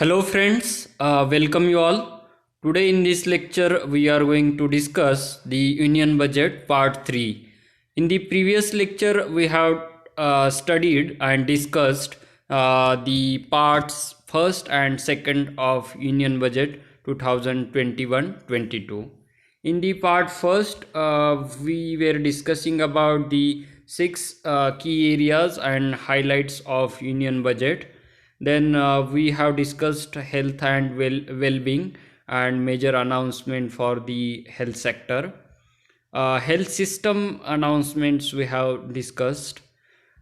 Hello friends, welcome you all. Today in this lecture we are going to discuss the Union Budget Part 3. In the previous lecture we have studied and discussed the parts first and second of Union Budget 2021-22. In the part first we were discussing about the six key areas and highlights of Union Budget. Then we have discussed health and well-being and major announcement for the health sector. Health system announcements we have discussed.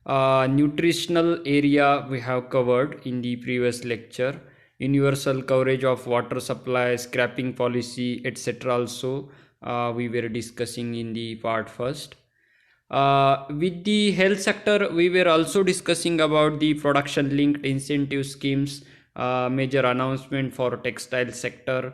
Nutritional area we have covered in the previous lecture. Universal coverage of water supply, scrapping policy, etc. Also we were discussing in the part first. With the health sector, we were also discussing about the production linked incentive schemes, major announcement for textile sector,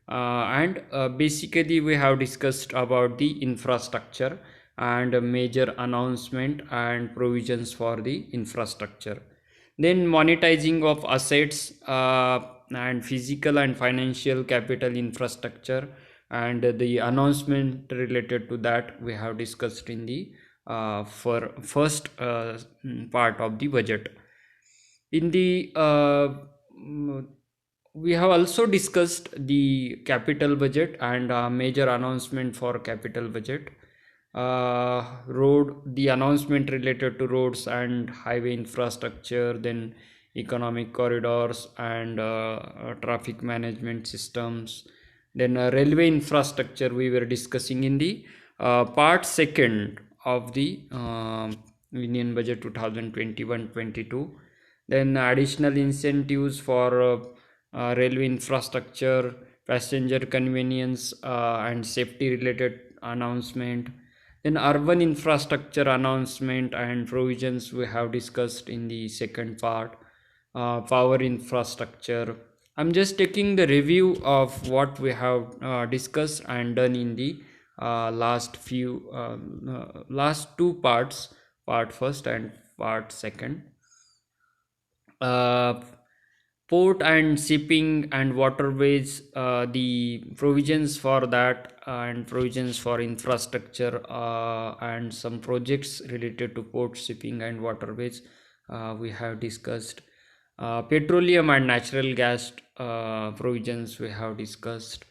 and basically we have discussed about the infrastructure and a major announcement and provisions for the infrastructure. Then monetizing of assets and physical and financial capital infrastructure, and the announcement related to that we have discussed in the for first part of the budget. In the we have also discussed the capital budget and major announcement for capital budget. Road, the announcement related to roads and highway infrastructure, then economic corridors and traffic management systems. Then railway infrastructure we were discussing in the part second of the Union Budget 2021-22. Then additional incentives for railway infrastructure, passenger convenience and safety related announcement. Then urban infrastructure announcement and provisions we have discussed in the second part. Power infrastructure. I'm just taking the review of what we have discussed and done in the last two parts, part first and part second. uh, Port and shipping and waterways, the provisions for that and provisions for infrastructure and some projects related to port shipping and waterways we have discussed. Petroleum and natural gas provisions we have discussed.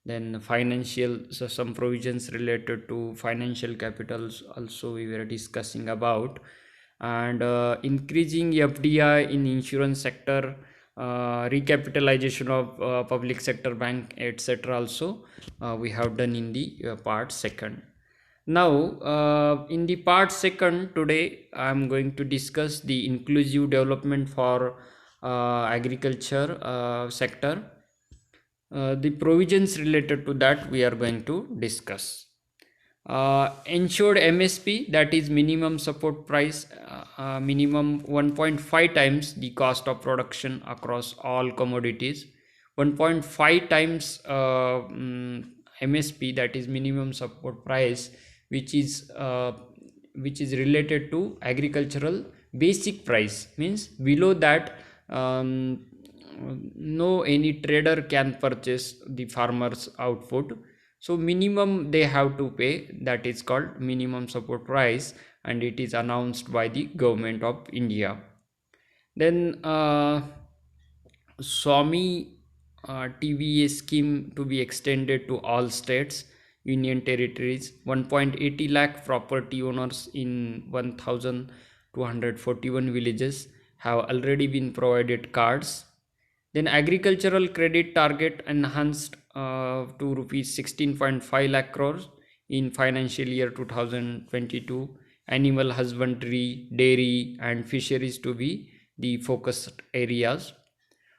Then financial, so some provisions related to financial capitals also we were discussing about. And increasing FDI in insurance sector, recapitalization of public sector bank, etc. also we have done in the part second. Now in the part second, today I am going to discuss the inclusive development for agriculture sector. The provisions related to that we are going to discuss. Ensured MSP, that is minimum support price, minimum 1.5 times the cost of production across all commodities. 1.5 times MSP, that is minimum support price, which is related to agricultural basic price, means below that no any trader can purchase the farmers output. So minimum they have to pay, that is called minimum support price, and it is announced by the government of India. Then Swami TVA scheme to be extended to all states, union territories. 1.80 lakh property owners in 1241 villages have already been provided cards. Then agricultural credit target enhanced to rupees 16.5 lakh crores in financial year 2022. Animal husbandry, dairy and fisheries to be the focused areas.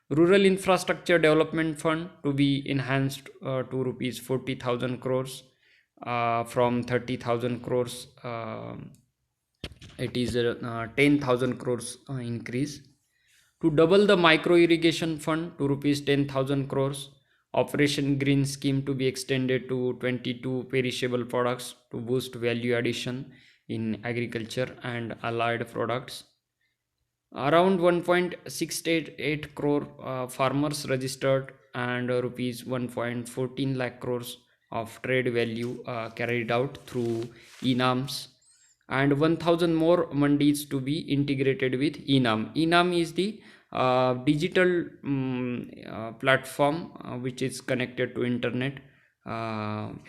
Rural infrastructure development fund to be enhanced to rupees 40,000 crores from 30,000 crores. It is a 10,000 crores increase. To double the micro irrigation fund to rupees 10,000 crores. Operation Green scheme to be extended to 22 perishable products to boost value addition in agriculture and allied products. Around 1.688 crore farmers registered, and rupees 1.14 lakh crores of trade value carried out through enams, and 1000 more mandis to be integrated with enam. Enam is the digital platform which is connected to internet.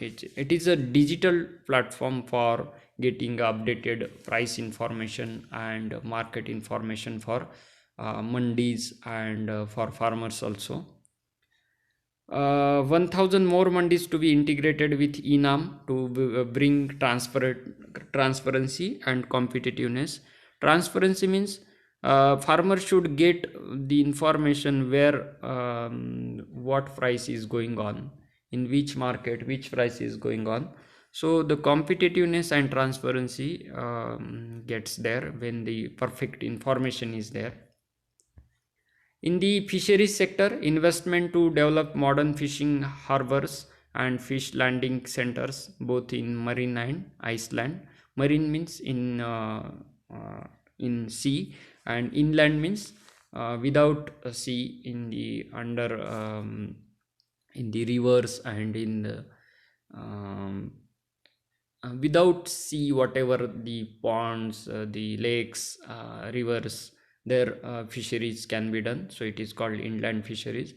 It is a digital platform for getting updated price information and market information for mandis and for farmers also. 1000 more mandis to be integrated with enam to bring transparency and competitiveness. Transparency means farmers should get the information where what price is going on, in which market which price is going on. So the competitiveness and transparency gets there when the perfect information is there. In the fisheries sector, investment to develop modern fishing harbors and fish landing centers, both in marine and Iceland. Marine means in sea, and inland means without a sea, in the under in the rivers and in the without sea, whatever the ponds, the lakes, rivers, their fisheries can be done, so it is called inland fisheries.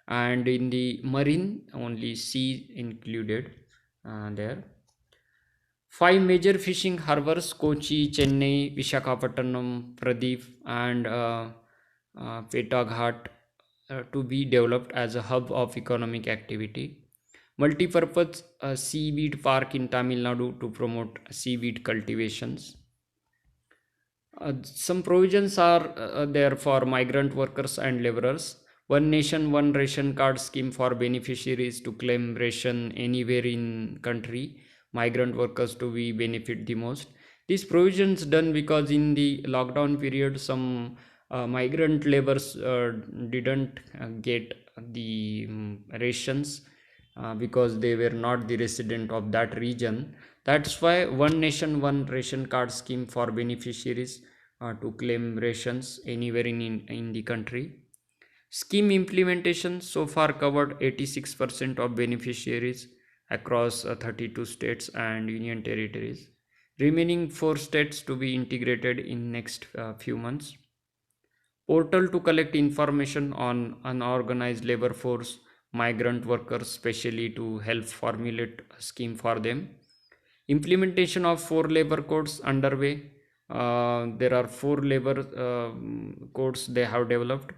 And in the marine, only sea included there. Five major fishing harbors: Kochi, Chennai, Visakhapatnam, Pradeep, and Petaghat, to be developed as a hub of economic activity. Multi-purpose seaweed park in Tamil Nadu to promote seaweed cultivations. Some provisions are there for migrant workers and laborers. One nation, one ration card scheme for beneficiaries to claim ration anywhere in country. Migrant workers to be benefit the most. These provisions done because in the lockdown period, some migrant laborers didn't get the rations because they were not the resident of that region. That's why one nation, one ration card scheme for beneficiaries to claim rations anywhere in the country. Scheme implementation so far covered 86% of beneficiaries across 32 states and union territories. Remaining 4 states to be integrated in next few months. Portal to collect information on unorganized labor force, migrant workers, specially to help formulate a scheme for them. Implementation of 4 labor codes underway. There are 4 labor codes they have developed.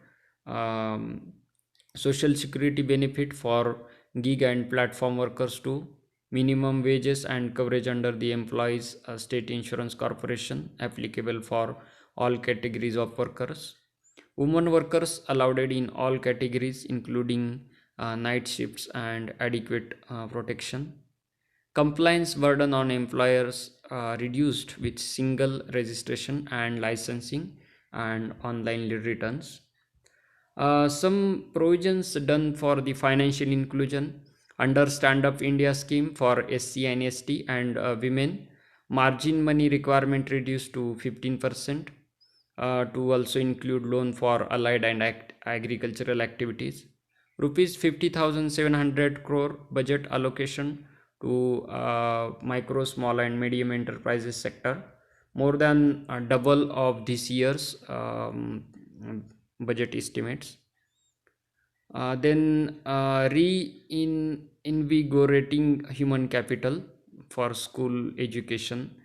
Social security benefit for gig and platform workers too. Minimum wages and coverage under the employees state insurance corporation applicable for all categories of workers. Women workers allowed in all categories, including night shifts, and adequate protection. Compliance burden on employers reduced with single registration and licensing and online returns. Some provisions done for the financial inclusion under Stand Up India scheme for SC and ST and women. Margin money requirement reduced to 15%. To also include loan for allied and agricultural activities. Rupees 50,700 crore budget allocation to micro, small and medium enterprises sector, more than double of this year's budget estimates. Then reinvigorating human capital for school education.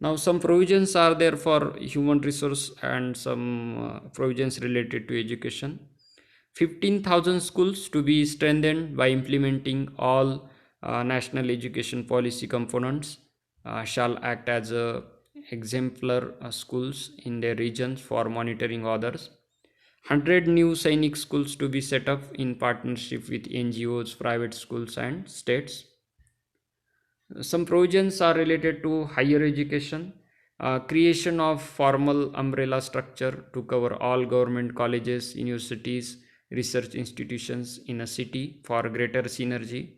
Now some provisions are there for human resource and some provisions related to education. 15,000 schools to be strengthened by implementing all national education policy components shall act as exemplar schools in their regions for monitoring others. 100 new Sainik schools to be set up in partnership with NGOs, private schools and states. Some provisions are related to higher education. Creation of formal umbrella structure to cover all government colleges, universities, research institutions in a city for greater synergy.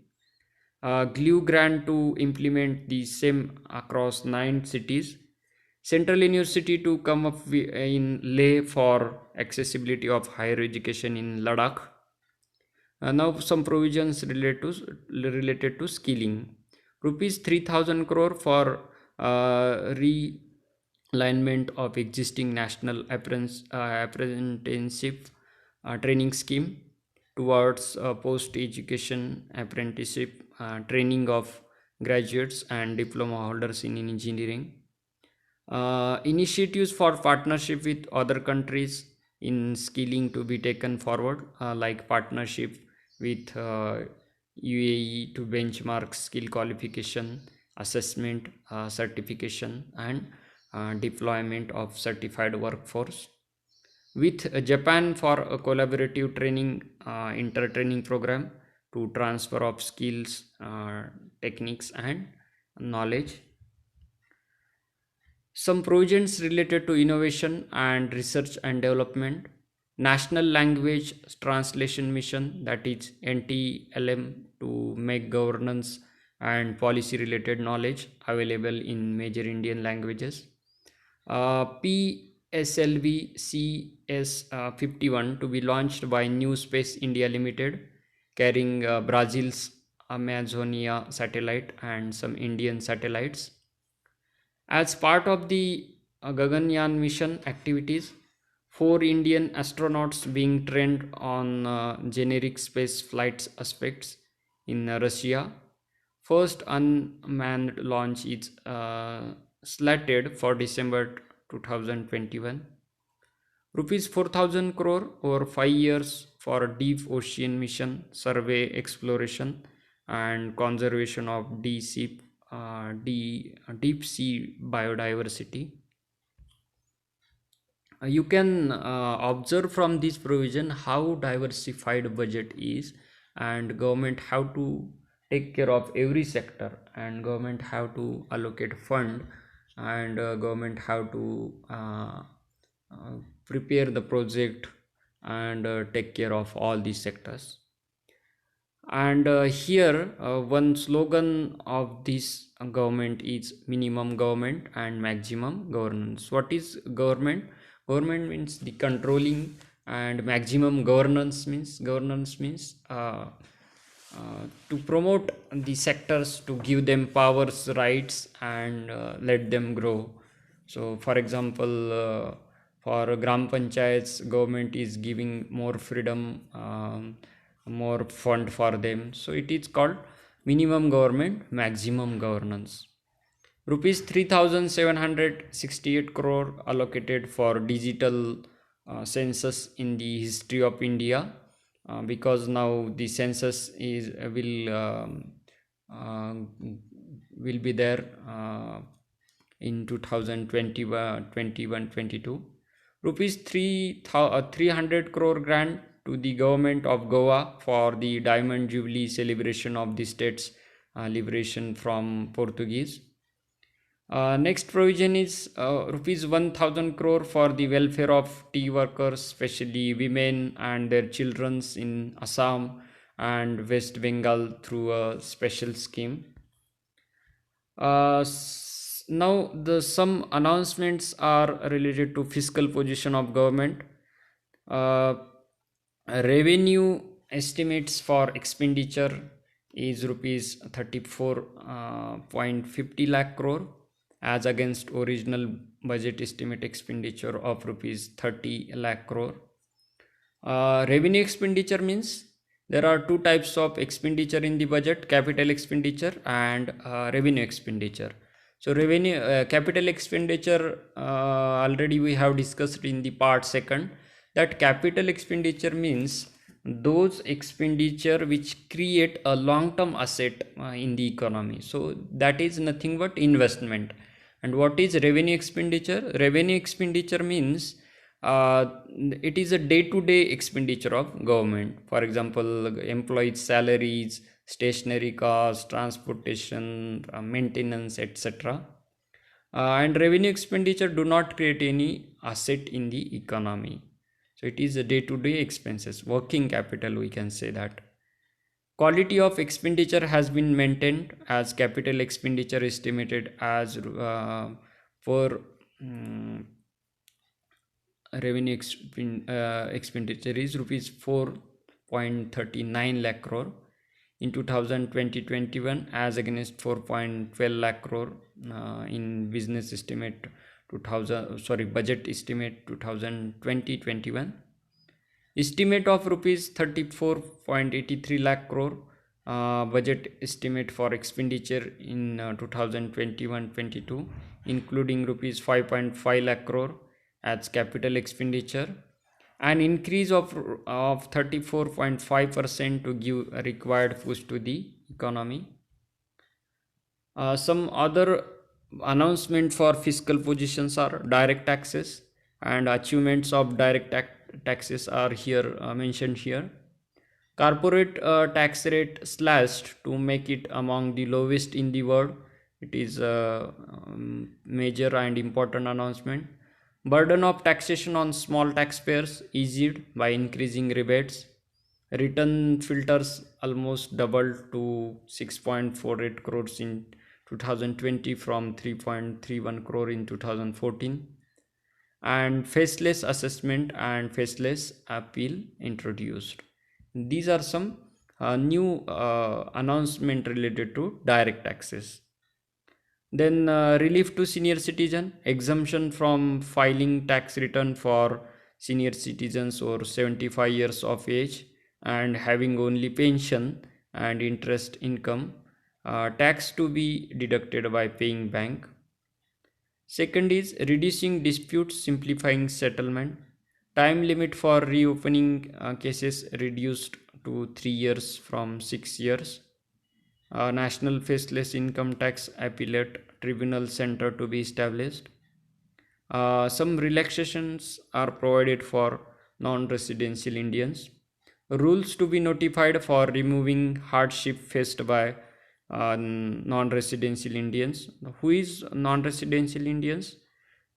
GLUE grant to implement the same across 9 cities. Central University to come up in Leh for accessibility of higher education in Ladakh. Now some provisions related to skilling. Rupees 3,000 crore for realignment of existing national apprenticeship training scheme towards post education apprenticeship training of graduates and diploma holders in engineering. Initiatives for partnership with other countries in skilling to be taken forward, like partnership with UAE to benchmark skill qualification, assessment, certification, and deployment of certified workforce. With Japan for a collaborative training, inter-training program to transfer of skills, techniques, and knowledge. Some provisions related to innovation and research and development. National Language Translation Mission, that is NTLM, to make governance and policy related knowledge available in major Indian languages. PSLV CS51 to be launched by New Space India Limited, carrying Brazil's Amazonia satellite and some Indian satellites. As part of the Gaganyaan mission activities, 4 Indian astronauts being trained on generic space flights aspects in Russia. First unmanned launch is slated for December 2021. Rupees 4,000 crore over 5 years for deep ocean mission survey, exploration, and conservation of deep sea biodiversity. You can observe from this provision how diversified budget is, and government have to take care of every sector, and government have to allocate fund, and government have to prepare the project and take care of all these sectors. And here one slogan of this government is minimum government and maximum governance. What is government? Government means the controlling, and maximum governance means to promote the sectors, to give them powers, rights, and let them grow. So for example, for gram panchayats, government is giving more freedom, more fund for them. So it is called minimum government, maximum governance. Rupees 3,768 crore allocated for digital census in the history of India, because now the census is will be there in 2021-22. Rupees 300 crore grant to the government of Goa for the Diamond Jubilee celebration of the state's liberation from Portuguese. Next provision is rupees 1,000 crore for the welfare of tea workers, especially women and their children in Assam and West Bengal through a special scheme. Now some announcements are related to fiscal position of government. Revenue estimates for expenditure is rupees 34.50 lakh crore, as against original budget estimate expenditure of rupees 30 lakh crore. Revenue expenditure means there are two types of expenditure in the budget: capital expenditure and revenue expenditure. So revenue capital expenditure, already we have discussed in the part second, that capital expenditure means those expenditure which create a long-term asset in the economy. So that is nothing but investment. And what is revenue expenditure? Revenue expenditure means it is a day-to-day expenditure of government. For example, employees' salaries, stationery costs, transportation, maintenance, etc. And revenue expenditure do not create any asset in the economy. So it is a day-to-day expenses, working capital, we can say that. Quality of expenditure has been maintained, as capital expenditure estimated as per mm, revenue expenditure is rupees 4.39 lakh crore in 2020-21 as against 4.12 lakh crore in business estimate 2000, sorry, budget estimate 2020-21. Estimate of rupees 34.83 lakh crore budget estimate for expenditure in 2021-22, including rupees 5.5 lakh crore as capital expenditure, an increase of 34.5% to give a required push to the economy. Some other announcement for fiscal positions are direct taxes, and achievements of direct taxes are here mentioned here. Corporate tax rate slashed to make it among the lowest in the world. It is a major and important announcement. Burden of taxation on small taxpayers eased by increasing rebates. Return filters almost doubled to 6.48 crores in 2020 from 3.31 crore in 2014. And faceless assessment and faceless appeal introduced. These are some new announcement related to direct taxes. Then relief to senior citizen, exemption from filing tax return for senior citizens over 75 years of age and having only pension and interest income, tax to be deducted by paying bank. Second is reducing disputes, simplifying settlement. Time limit for reopening cases reduced to 3 years from 6 years. National Faceless Income Tax Appellate Tribunal Center to be established. Some relaxations are provided for non-residential Indians. Rules to be notified for removing hardship faced by non-residential Indians. Who is non-residential Indians?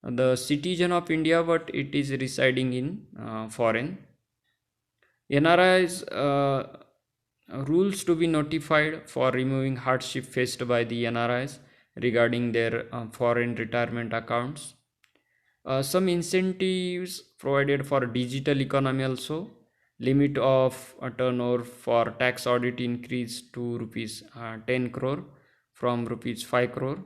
The citizen of India, but it is residing in foreign. NRIs rules to be notified for removing hardship faced by the NRIs regarding their foreign retirement accounts. Some incentives provided for digital economy also. Limit of turnover for tax audit increased to rupees 10 crore from rupees 5 crore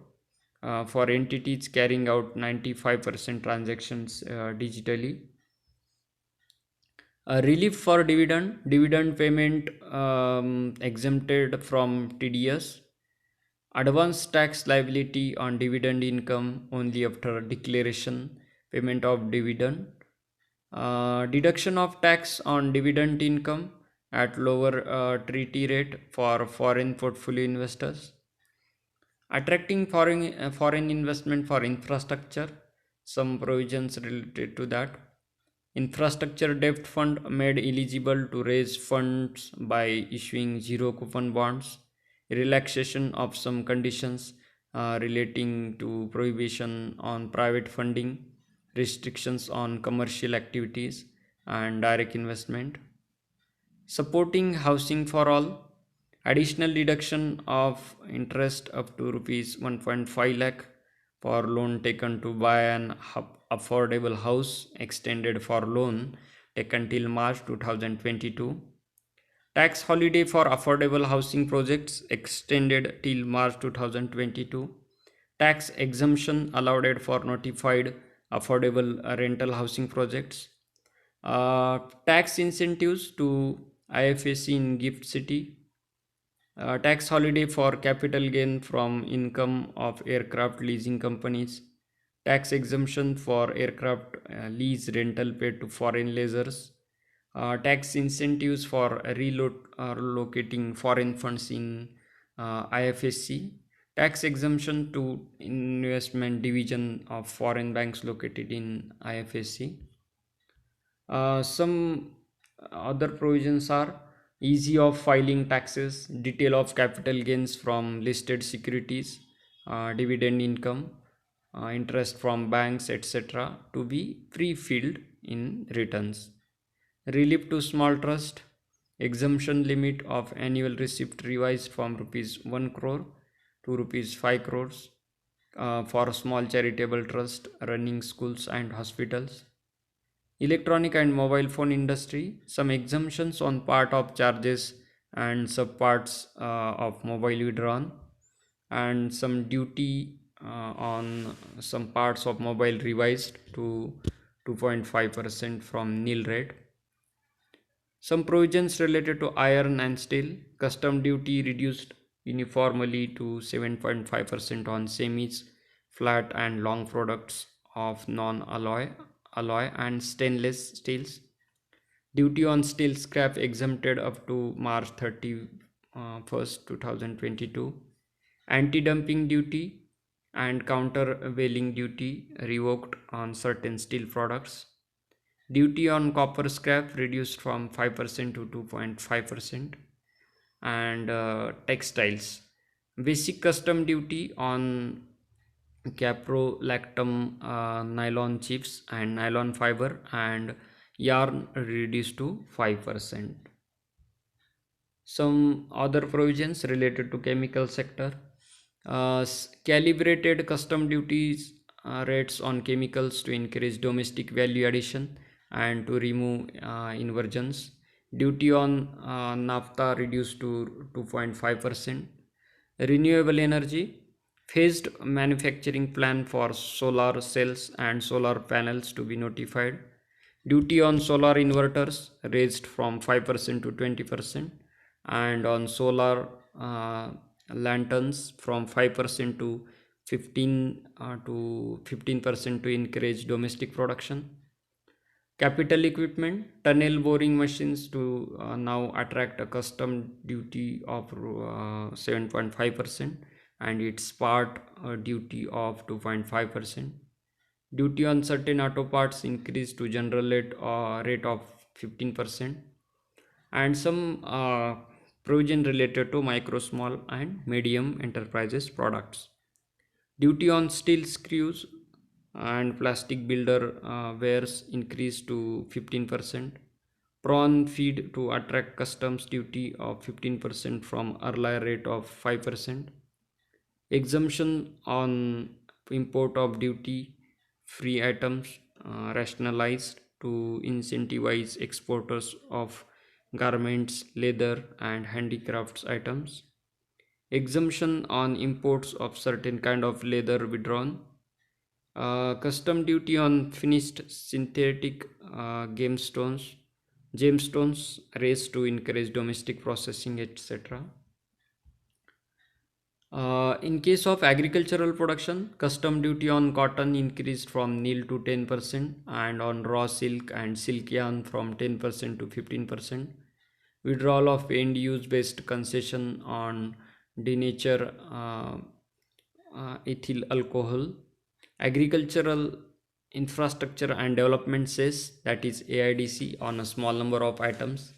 for entities carrying out 95% transactions digitally. Relief for dividend payment exempted from TDS. Advance tax liability on dividend income only after declaration payment of dividend. Deduction of tax on dividend income at lower treaty rate for foreign portfolio investors. Attracting foreign investment for infrastructure, some provisions related to that. Infrastructure debt fund made eligible to raise funds by issuing zero coupon bonds. Relaxation of some conditions relating to prohibition on private funding, restrictions on commercial activities and direct investment. Supporting housing for all, additional deduction of interest up to rupees 1.5 lakh for loan taken to buy an affordable house extended for loan taken till March 2022. Tax holiday for affordable housing projects extended till March 2022. Tax exemption allowed for notified affordable rental housing projects. Tax incentives to IFSC in GIFT City. Tax holiday for capital gain from income of aircraft leasing companies. Tax exemption for aircraft lease rental paid to foreign lessors. Tax incentives for relocating foreign funds in IFSC. Tax exemption to investment division of foreign banks located in IFSC. Some other provisions are easy of filing taxes, detail of capital gains from listed securities, dividend income, interest from banks, etc. to be pre-filled in returns. Relief to small trust, exemption limit of annual receipt revised from rupees 1 crore to rupees 5 crores. for small charitable trust running schools and hospitals. Electronic and mobile phone industry, some exemptions on part of charges and subparts of mobile withdrawn, and some duty on some parts of mobile revised to 2.5% from nil rate. Some provisions related to iron and steel, custom duty reduced uniformly to 7.5% on semis, flat and long products of alloy and stainless steels. Duty on steel scrap exempted up to March 31st, 2022. Anti-dumping duty and countervailing duty revoked on certain steel products. Duty on copper scrap reduced from 5% to 2.5%. And textiles. Basic custom duty on caprolactam nylon chips and nylon fiber and yarn reduced to 5%. Some other provisions related to chemical sector. Calibrated custom duties rates on chemicals to increase domestic value addition and to remove inversions. Duty on naphtha reduced to 2.5%. Renewable energy, phased manufacturing plan for solar cells and solar panels to be notified. Duty on solar inverters raised from 5% to 20%, and on solar lanterns from 5% to 15% to encourage domestic production. Capital equipment, tunnel boring machines to now attract a custom duty of 7.5% and its part duty of 2.5%. Duty on certain auto parts increased to general rate of 15%, and some provision related to micro, small and medium enterprises products. Duty on steel screws and plastic builder wares increased to 15%. Prawn feed to attract customs duty of 15% from earlier rate of 5%. Exemption on import of duty free items rationalized to incentivize exporters of garments, leather and handicrafts items. Exemption on imports of certain kind of leather withdrawn. Custom duty on finished synthetic gemstones raised to encourage domestic processing, etc. In case of agricultural production, custom duty on cotton increased from nil to 10%, and on raw silk and silk yarn from 10% to 15%. Withdrawal of end use based concession on denature ethyl alcohol. Agricultural infrastructure and development cess, that is AIDC, on a small number of items.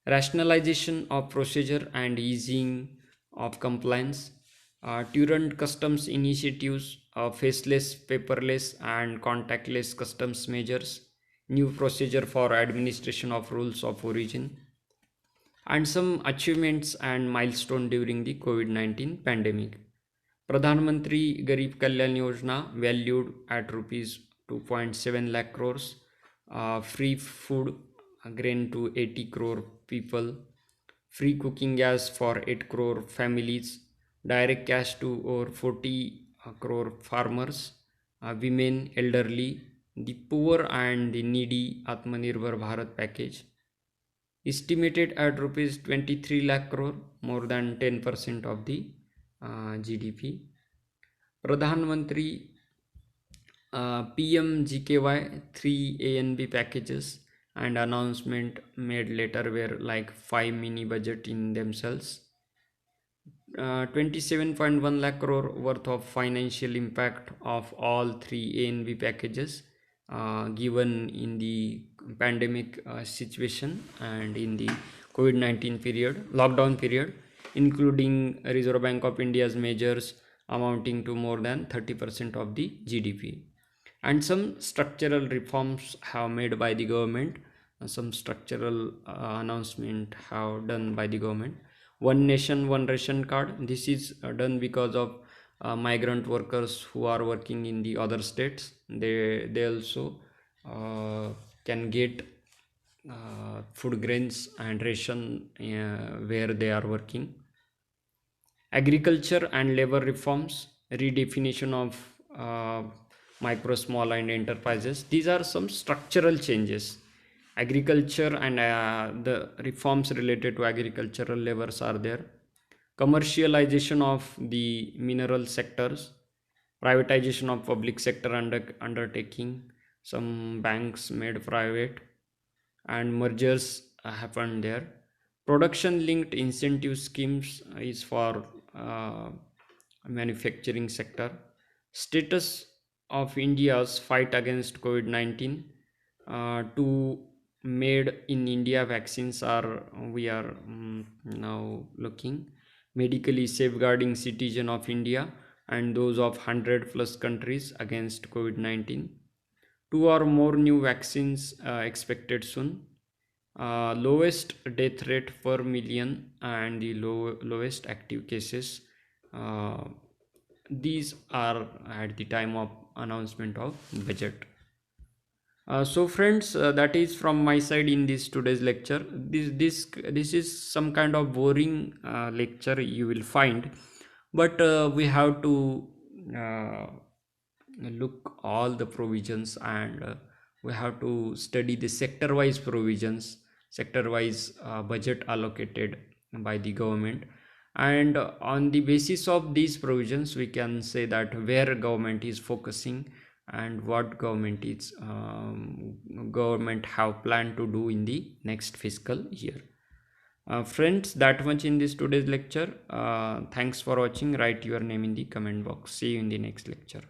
Rationalization of procedure and easing of compliance. Turant customs initiatives, faceless, paperless and contactless customs measures. New procedure for administration of rules of origin. And some achievements and milestone during the COVID-19 pandemic. Pradhan Mantri Garib Kalyan Yojana valued at rupees 2.7 lakh crores, free food grain to 80 crore people, free cooking gas for 8 crore families, direct cash to over 40 crore farmers, women, elderly, the poor and the needy Atmanirbhar Bharat package, estimated at rupees 23 lakh crore, more than 10% of the GDP. Pradhan Mantri PMGKY 3 A and B packages and announcement made later were like 5 mini budget in themselves. 27.1 lakh crore worth of financial impact of all 3 A and B packages given in the pandemic situation and in the COVID-19 period, lockdown period, including Reserve Bank of India's measures amounting to more than 30% of the GDP. And some structural reforms have made by the government, some structural announcement have done by the government. One nation, one ration card. This is done because of migrant workers who are working in the other states, they also can get food grains and ration where they are working. Agriculture and labor reforms, redefinition of micro, small, and enterprises. These are some structural changes. Agriculture and the reforms related to agricultural labors are there. Commercialization of the mineral sectors, privatization of public sector undertaking, some banks made private, and mergers happened there. Production linked incentive schemes is for uh, manufacturing sector. Status of India's fight against COVID-19. Two made in India vaccines are we are now looking. Medically safeguarding citizen of India and those of 100 plus countries against COVID-19. Two or more new vaccines expected soon. Lowest death rate per million and the lowest active cases. Uh, these are at the time of announcement of budget. So friends, that is from my side in this today's lecture. This is some kind of boring lecture you will find, but we have to uh, look all the provisions, and we have to study the sector wise provisions, sector wise budget allocated by the government, and on the basis of these provisions we can say that where government is focusing and what government have planned to do in the next fiscal year. Friends, that much in this today's lecture. Thanks for watching. Write your name in the comment box. See you in the next lecture.